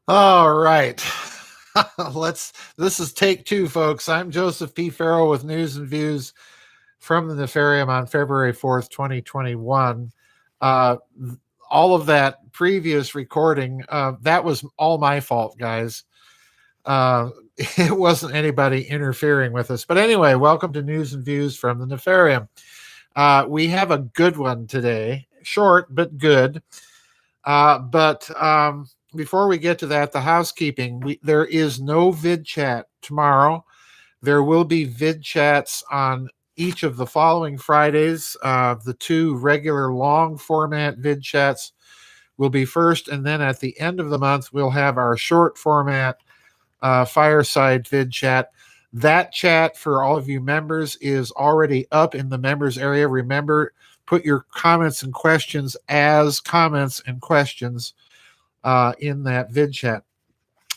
All right. This is take two, folks. I'm Joseph P. Farrell with news and views from the Nefarium on February 4th, 2021. Uh, all of that previous recording, that was all my fault, guys. Uh, it wasn't anybody interfering with us. But anyway, welcome to news and views from the Nefarium. We have a good one today, short but good. But before we get to that, the housekeeping, there is no vid chat tomorrow. There will be vid chats on each of the following Fridays. The two regular long format vid chats will be first, and then at the end of the month, we'll have our short format fireside vid chat. That chat for all of you members is already up in the members area. Remember, put your comments and questions as comments and questions in that vid chat.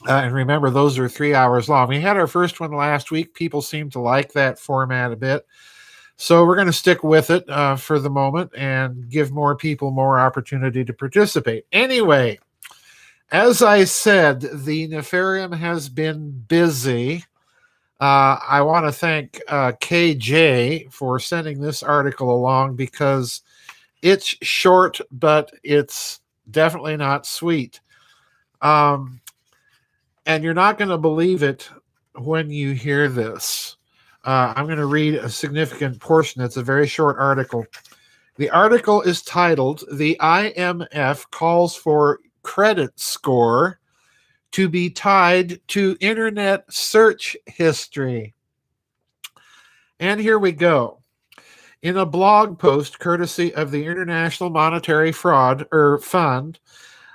And remember, those are 3 hours long. We had our first one last week. People seem to like that format a bit. So we're going to stick with it for the moment and give more people more opportunity to participate. Anyway, as I said, the Nefarium has been busy. I want to thank KJ for sending this article along because it's short, but it's definitely not sweet. And you're not going to believe it when you hear this. I'm going to read a significant portion. It's a very short article. The article is titled, "The IMF Calls for Credit Score to be Tied to Internet Search History." And here we go. In a blog post courtesy of the International Monetary Fraud Fund,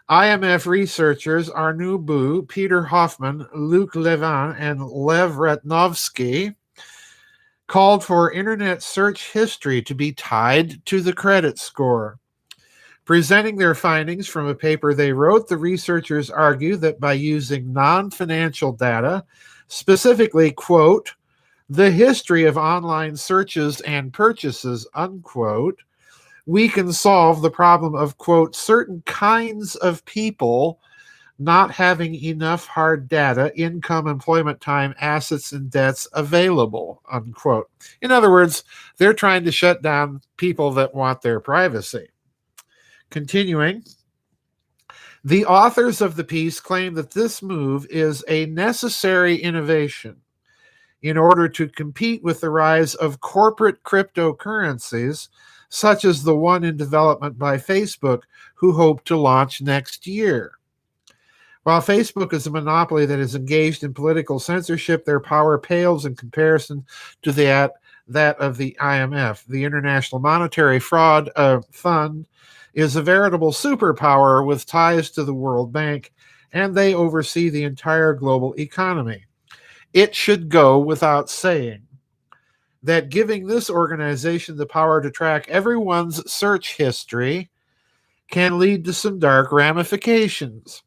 IMF researchers Arnaud Bou, Peter Hoffman, Luc Levin, and Lev Ratnovsky called for internet search history to be tied to the credit score. Presenting their findings from a paper they wrote, the researchers argue that by using non-financial data, specifically, quote, the history of online searches and purchases, unquote, we can solve the problem of, quote, certain kinds of people not having enough hard data, income, employment time, assets, and debts available, unquote. In other words, they're trying to shut down people that want their privacy. Continuing, the authors of the piece claim that this move is a necessary innovation in order to compete with the rise of corporate cryptocurrencies, such as the one in development by Facebook, who hope to launch next year. While Facebook is a monopoly that is engaged in political censorship, their power pales in comparison to that of the IMF. The International Monetary Fraud Fund is a veritable superpower with ties to the World Bank, and they oversee the entire global economy. It should go without saying that giving this organization the power to track everyone's search history can lead to some dark ramifications.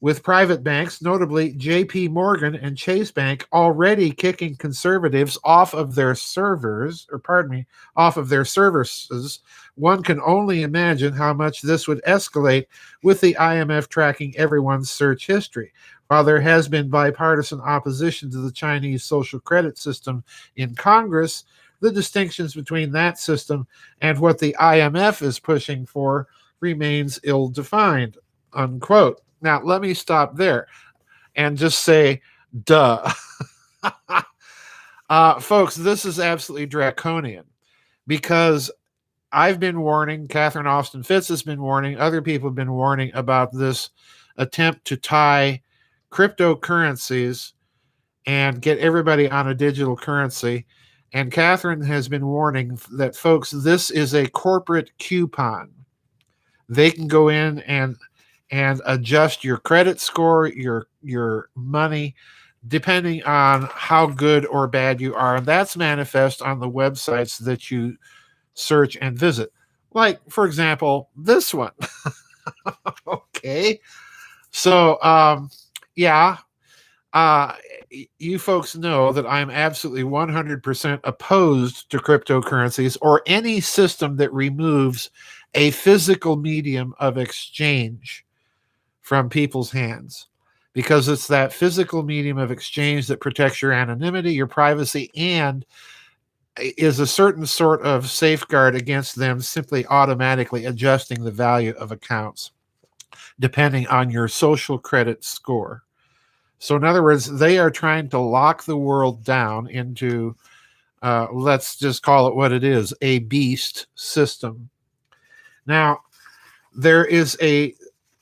With private banks, notably JP Morgan and Chase Bank, already kicking conservatives off of their services, one can only imagine how much this would escalate with the IMF tracking everyone's search history. While there has been bipartisan opposition to the Chinese social credit system in Congress, the distinctions between that system and what the IMF is pushing for remains ill-defined, unquote. Now, let me stop there and just say, duh. Folks, this is absolutely draconian because I've been warning, Catherine Austin Fitts has been warning, other people have been warning about this attempt to tie cryptocurrencies and get everybody on a digital currency. And Catherine has been warning that, folks, this is a corporate coupon. They can go in and adjust your credit score, your money, depending on how good or bad you are. And that's manifest on the websites that you search and visit. Like, for example, this one. Okay. So, you folks know that I'm absolutely 100% opposed to cryptocurrencies or any system that removes a physical medium of exchange from people's hands. because it's that physical medium of exchange that protects your anonymity, your privacy, and is a certain sort of safeguard against them simply automatically adjusting the value of accounts depending on your social credit score. So, in other words, they are trying to lock the world down into, let's just call it what it is, a beast system. Now, there is a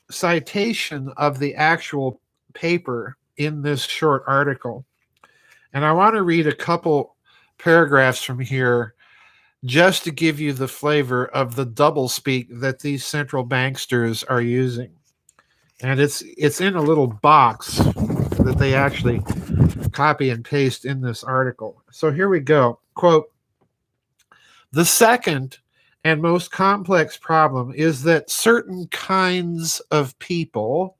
citation of the actual paper in this short article. And I want to read a couple paragraphs from here just to give you the flavor of the doublespeak that these central banksters are using. And it's in a little box that they actually copy and paste in this article. So here we go. Quote, "The second and most complex problem is that certain kinds of people,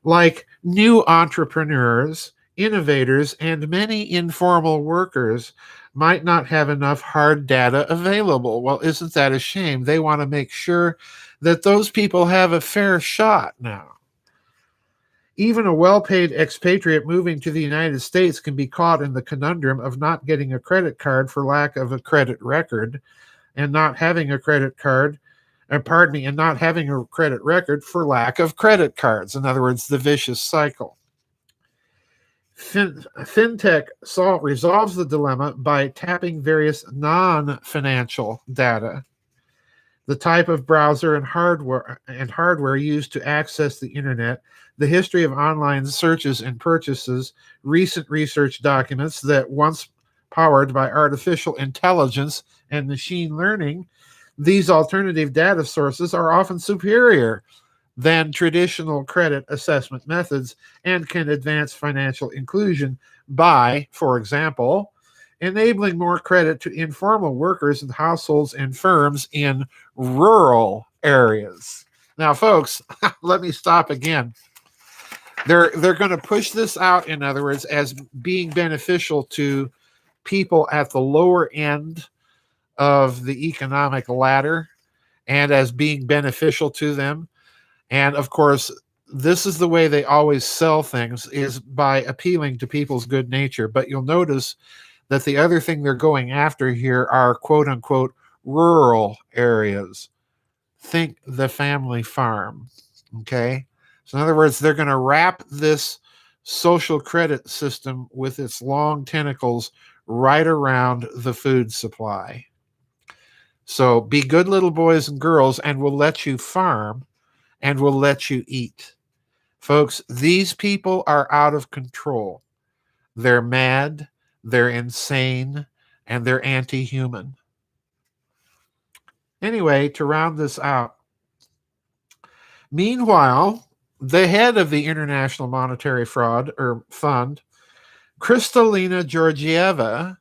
like new entrepreneurs, innovators, and many informal workers, might not have enough hard data available." Well, isn't that a shame? They want to make sure that those people have a fair shot now. Even a well-paid expatriate moving to the United States can be caught in the conundrum of not getting a credit card for lack of a credit record, and not having a credit card, and not having a credit record for lack of credit cards. In other words, the vicious cycle. FinTech resolves the dilemma by tapping various non-financial data, the type of browser and hardware used to access the internet, the history of online searches and purchases, recent research documents that once powered by artificial intelligence and machine learning. These alternative data sources are often superior than traditional credit assessment methods and can advance financial inclusion by, for example, enabling more credit to informal workers and households and firms in rural areas. Now, folks, let me stop again. They're going to push this out, in other words, as being beneficial to people at the lower end of the economic ladder and as being beneficial to them. And of course, this is the way they always sell things, is by appealing to people's good nature. But you'll notice that the other thing they're going after here are quote unquote rural areas. Think the family farm. Okay. So in other words, they're going to wrap this social credit system with its long tentacles right around the food supply. So be good little boys and girls, and we'll let you farm and we'll let you eat. Folks, these people are out of control. They're mad, they're insane, and they're anti-human. Anyway, to round this out, meanwhile, the head of the International Monetary Fund, Kristalina Georgieva,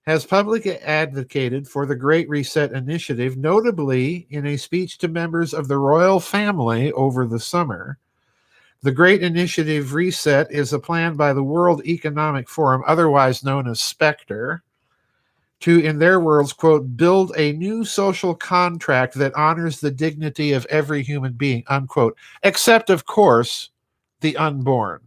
has publicly advocated for the Great Reset Initiative, notably in a speech to members of the royal family over the summer. The Great Initiative Reset is a plan by the World Economic Forum, otherwise known as SPECTRE, to, in their words, quote, "build a new social contract that honors the dignity of every human being," unquote, except, of course, the unborn.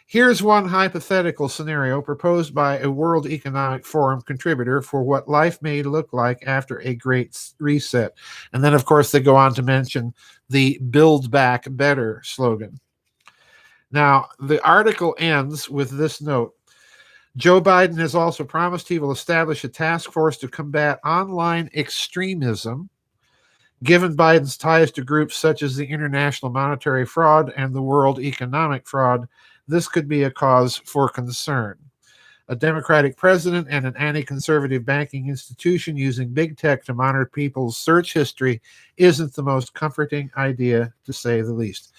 Here's one hypothetical scenario proposed by a World Economic Forum contributor for what life may look like after a great reset. And then, of course, they go on to mention the Build Back Better slogan. Now, the article ends with this note. Joe Biden has also promised he will establish a task force to combat online extremism. Given Biden's ties to groups such as the International Monetary Fraud and the World Economic Fraud, this could be a cause for concern. A Democratic president and an anti-conservative banking institution using big tech to monitor people's search history isn't the most comforting idea, to say the least,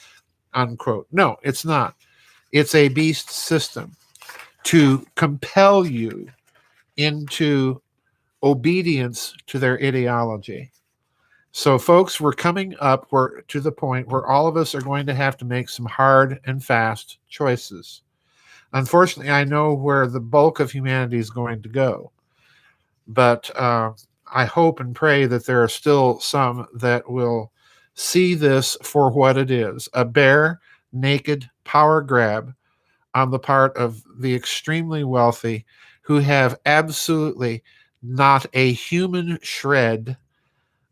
unquote. No, it's not. It's a beast system to compel you into obedience to their ideology. So, folks, we're coming up to the point where all of us are going to have to make some hard and fast choices. Unfortunately, I know where the bulk of humanity is going to go. But I hope and pray that there are still some that will see this for what it is, a bear naked power grab on the part of the extremely wealthy who have absolutely not a human shred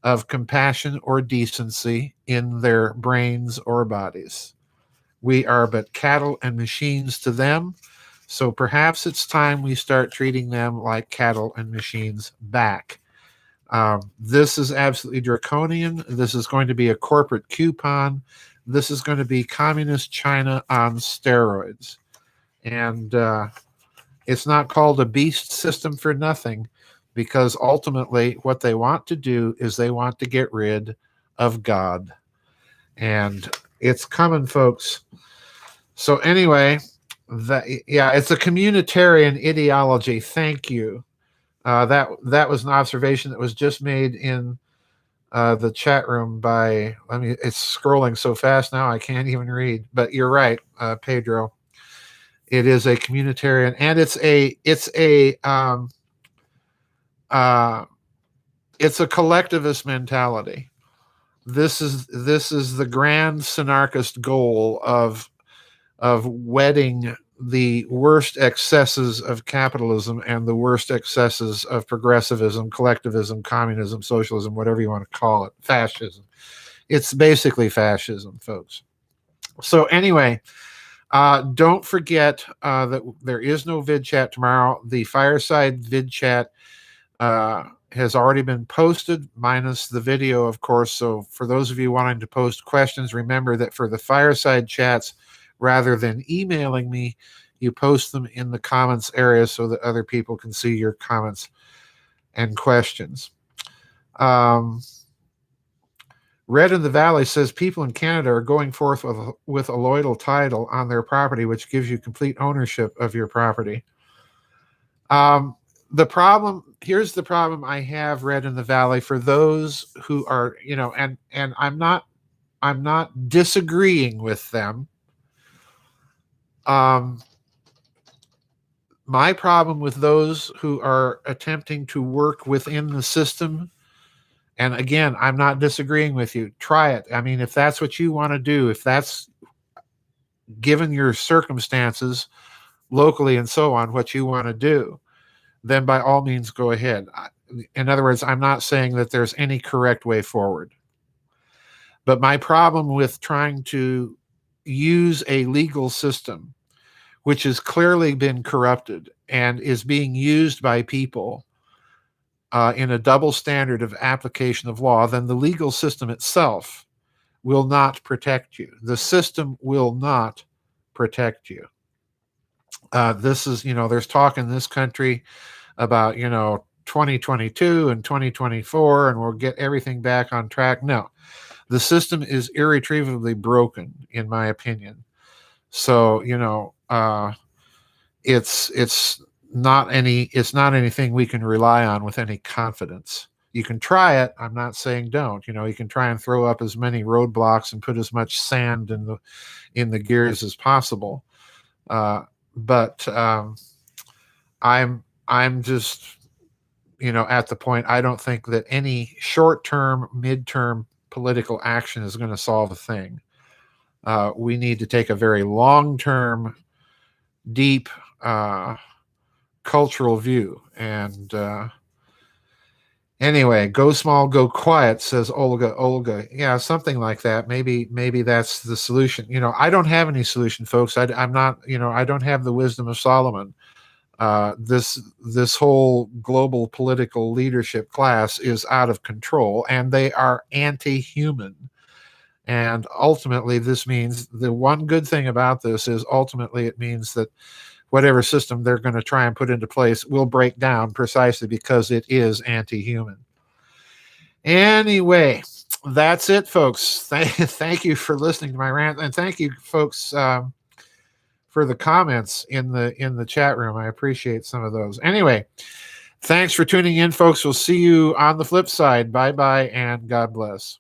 of compassion or decency in their brains or bodies. We are but cattle and machines to them, so perhaps it's time we start treating them like cattle and machines back. This is absolutely draconian. This is going to be a corporate coupon. This is going to be communist China on steroids. And it's not called a beast system for nothing, because ultimately what they want to do is they want to get rid of God. And it's coming, folks. So anyway, it's a communitarian ideology. Thank you. That was an observation that was just made in the chat room by, it's scrolling so fast now I can't even read. But you're right, Pedro. It is a communitarian, and it's a collectivist mentality. This is the grand synarchist goal of wedding the worst excesses of capitalism and the worst excesses of progressivism, collectivism, communism, socialism, whatever you want to call it, fascism. It's basically fascism, folks. So anyway, don't forget that there is no vid chat tomorrow. The Fireside vid chat has already been posted, minus the video, of course. So for those of you wanting to post questions, remember that for the Fireside chats, rather than emailing me, you post them in the comments area so that other people can see your comments and questions. Red in the Valley says people in Canada are going forth with a loyal title on their property, which gives you complete ownership of your property. Here's the problem I have, Red in the Valley, for those who are, and I'm not disagreeing with them. My problem with those who are attempting to work within the system, and again, I'm not disagreeing with you. Try it. I mean, if that's what you want to do, if that's given your circumstances locally and so on, what you want to do, then by all means go ahead. In other words, I'm not saying that there's any correct way forward. But my problem with trying to use a legal system which has clearly been corrupted and is being used by people in a double standard of application of law, then the legal system itself will not protect you. The system will not protect you. This is, there's talk in this country about, 2022 and 2024, and we'll get everything back on track. No, the system is irretrievably broken, in my opinion. So, it's not anything we can rely on with any confidence. You can try it. I'm not saying don't. You can try and throw up as many roadblocks and put as much sand in the gears as possible. But I'm just, at the point, I don't think that any short-term, mid-term political action is going to solve a thing. We need to take a very long-term, deep cultural view. And anyway, go small, go quiet, says Olga. Yeah, something like that. Maybe that's the solution. I don't have any solution, folks. I'm not, I don't have the wisdom of Solomon. This whole global political leadership class is out of control, and they are anti-human. And ultimately, this means the one good thing about this is ultimately it means that whatever system they're going to try and put into place will break down precisely because it is anti-human. Anyway, that's it, folks. Thank you for listening to my rant, and thank you, folks, for the comments in the chat room. I appreciate some of those. Anyway, thanks for tuning in, folks. We'll see you on the flip side. Bye-bye, and God bless.